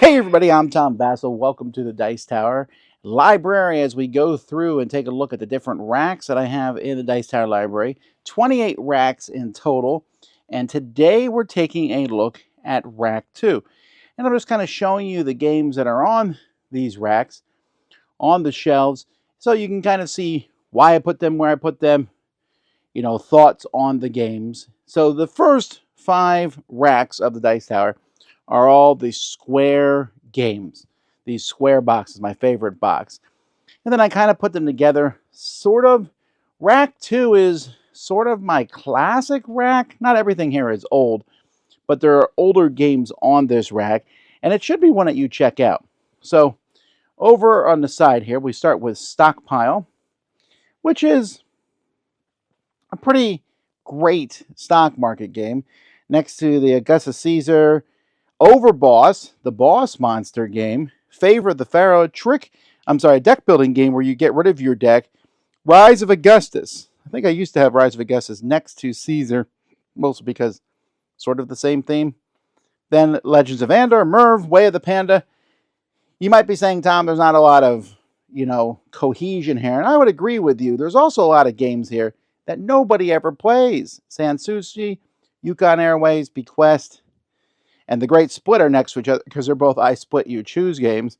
Hey everybody, I'm Tom Vasel. Welcome to the Dice Tower Library as we go through and take a look at the different racks that I have in the Dice Tower Library. 28 racks in total. And today we're taking a look at Rack 2. And I'm just kind of showing you the games that are on these racks, on the shelves, so you can kind of see why I put them where I put them, thoughts on the games. So the first 5 racks of the Dice Tower are all the square games. These square boxes, my favorite box. And then I kind of put them together, sort of. Rack 2 is sort of my classic rack. Not everything here is old, but there are older games on this rack, and it should be one that you check out. So over on the side here, we start with Stockpile, which is a pretty great stock market game. Next to the Augustus Caesar, Overboss, the boss monster game, Favor the Pharaoh, deck building game where you get rid of your deck, Rise of Augustus. I think I used to have Rise of Augustus next to Caesar, mostly because sort of the same theme. Then Legends of Andor, Merv, Way of the Panda. You might be saying, Tom, there's not a lot of, cohesion here, and I would agree with you. There's also a lot of games here that nobody ever plays. Sanssouci, Yukon Airways, Bequest, and the Great Splitter next to each other, because they're both I Split You Choose games.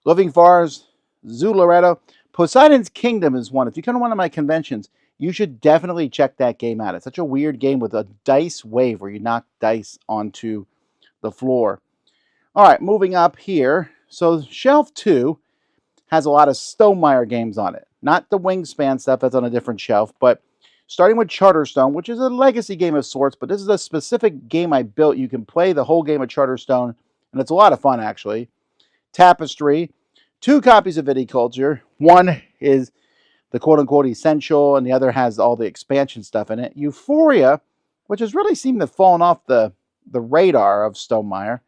Living Fars, Zoo Loretto. Poseidon's Kingdom is one. If you come to one of my conventions, you should definitely check that game out. It's such a weird game with a dice wave where you knock dice onto the floor. All right, moving up here. So Shelf 2 has a lot of Stonemaier games on it. Not the Wingspan stuff, that's on a different shelf, but starting with Charterstone, which is a legacy game of sorts, but this is a specific game I built. You can play the whole game of Charterstone, and it's a lot of fun, actually. Tapestry, 2 copies of Viticulture. One is the quote-unquote essential, and the other has all the expansion stuff in it. Euphoria, which has really seemed to have fallen off the radar of Stonemaier.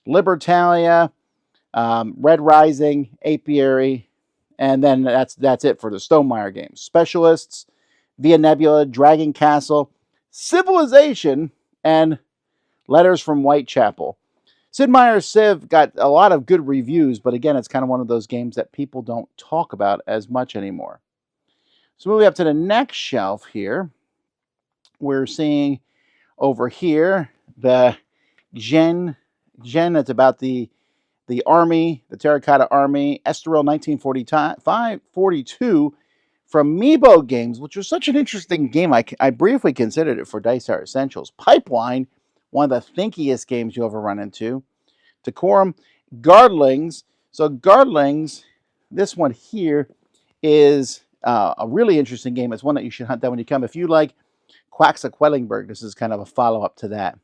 Libertalia, Red Rising, Apiary, and then that's it for the Stonemaier games. Specialists, Via Nebula, Dragon Castle, Civilization, and Letters from Whitechapel. Sid Meier's Civ got a lot of good reviews, but again, it's kind of one of those games that people don't talk about as much anymore. So moving up to the next shelf here, we're seeing over here the Gen that's about the army, the Terracotta Army, Estoril 1942 from Meebo Games, which was such an interesting game. I briefly considered it for Dice Tower Essentials. Pipeline, one of the thinkiest games you'll ever run into. Decorum, Guardlings. So Guardlings, this one here is a really interesting game. It's one that you should hunt down when you come. If you like Quacks of Quedlinburg, this is kind of a follow-up to that.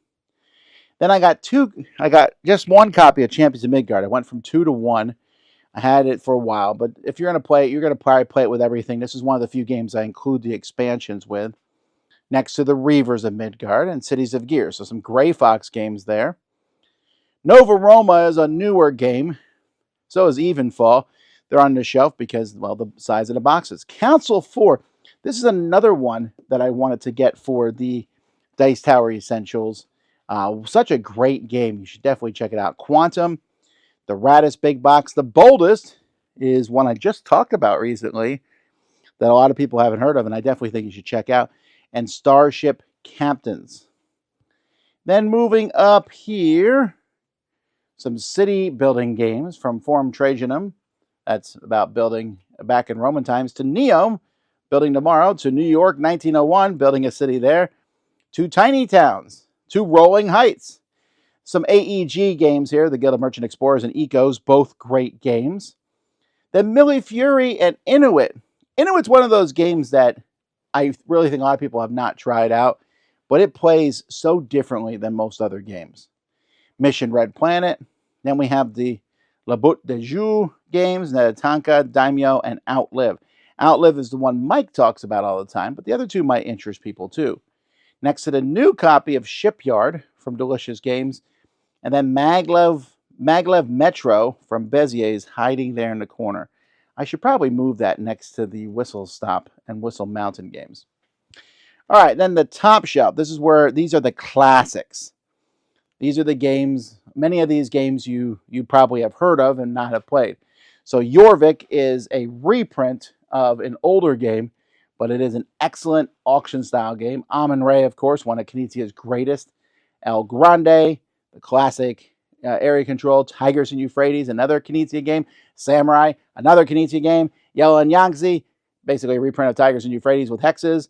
Then I got just 1 copy of Champions of Midgard. I went from 2 to 1. I had it for a while, but if you're going to play it, you're going to probably play it with everything. This is one of the few games I include the expansions with. Next to the Reavers of Midgard and Cities of Gear. So some Gray Fox games there. Nova Roma is a newer game. So is Evenfall. They're on the shelf because, well, the size of the boxes. Council 4. This is another one that I wanted to get for the Dice Tower Essentials. Such a great game. You should definitely check it out. Quantum. The Raddest Big Box. The Boldest is one I just talked about recently that a lot of people haven't heard of, and I definitely think you should check out. And Starship Captains. Then moving up here, some city building games from Forum Trajanum. That's about building back in Roman times. To Neom, building tomorrow. To New York, 1901, building a city there. To Tiny Towns. To Rolling Heights. Some AEG games here, the Guild of Merchant Explorers and Ecos, both great games. Then Millie Fury and Inuit. Inuit's one of those games that I really think a lot of people have not tried out, but it plays so differently than most other games. Mission Red Planet. Then we have the La Botte de Joux games, Netatanka, Daimyo, and Outlive. Outlive is the one Mike talks about all the time, but the other 2 might interest people too. Next to the new copy of Shipyard from Delicious Games, and then Maglev Metro from Bezier's hiding there in the corner. I should probably move that next to the Whistle Stop and Whistle Mountain games. All right, then the top shelf. These are the classics. These are the games many of these games you probably have heard of and not have played. So Jorvik is a reprint of an older game, but it is an excellent auction-style game. Amun-Re, of course, one of Knizia's greatest. El Grande, the classic area control. Tigers and Euphrates, another Knizia game. Samurai, another Knizia game. Yellow and Yangtze, basically a reprint of Tigers and Euphrates with hexes.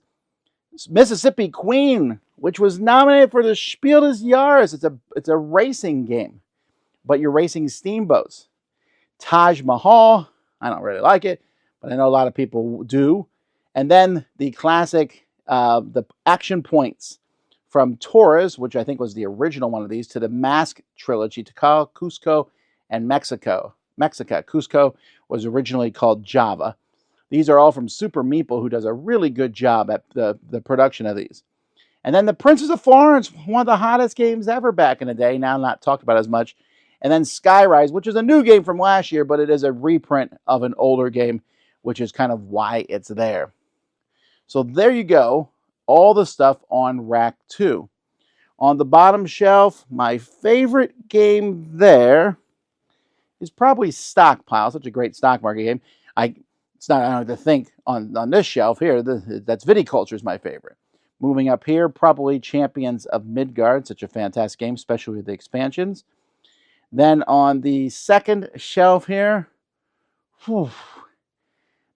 Mississippi Queen, which was nominated for the Spiel des Jahres. It's a racing game, but you're racing steamboats. Taj Mahal, I don't really like it, but I know a lot of people do. And then the classic, the action points from Torres, which I think was the original one of these, to the Mask trilogy, Tikal, Cusco, and Mexica. Cusco was originally called Java. These are all from Super Meeple, who does a really good job at the production of these. And then the Princess of Florence, one of the hottest games ever back in the day, now not talked about as much. And then Skyrise, which is a new game from last year, but it is a reprint of an older game, which is kind of why it's there. So there you go, all the stuff on Rack 2. On the bottom shelf, my favorite game there is probably Stockpile. Such a great stock market game. It's not, I don't have to think on this shelf here. That's Viticulture is my favorite. Moving up here, probably Champions of Midgard. Such a fantastic game, especially with the expansions. Then on the second shelf here,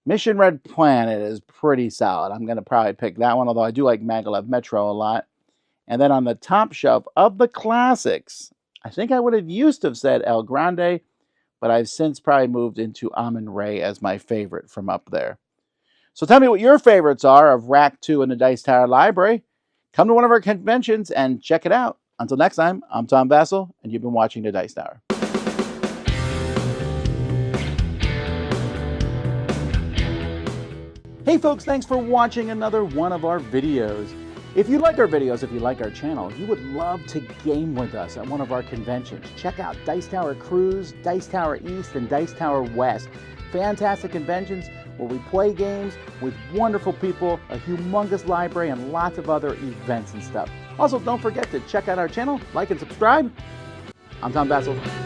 Mission Red Planet is pretty solid. I'm going to probably pick that one, although I do like Maglev Metro a lot. And then on the top shelf of the classics, I think I would have used to have said El Grande, but I've since probably moved into Amun-Re as my favorite from up there. So tell me what your favorites are of Rack 2 in the Dice Tower Library. Come to one of our conventions and check it out. Until next time, I'm Tom Vasel, and you've been watching the Dice Tower. Hey folks, thanks for watching another one of our videos. If you like our videos, if you like our channel, you would love to game with us at one of our conventions. Check out Dice Tower Cruise, Dice Tower East, and Dice Tower West. Fantastic conventions where we play games with wonderful people, a humongous library, and lots of other events and stuff. Also, don't forget to check out our channel, like and subscribe. I'm Tom Vasel.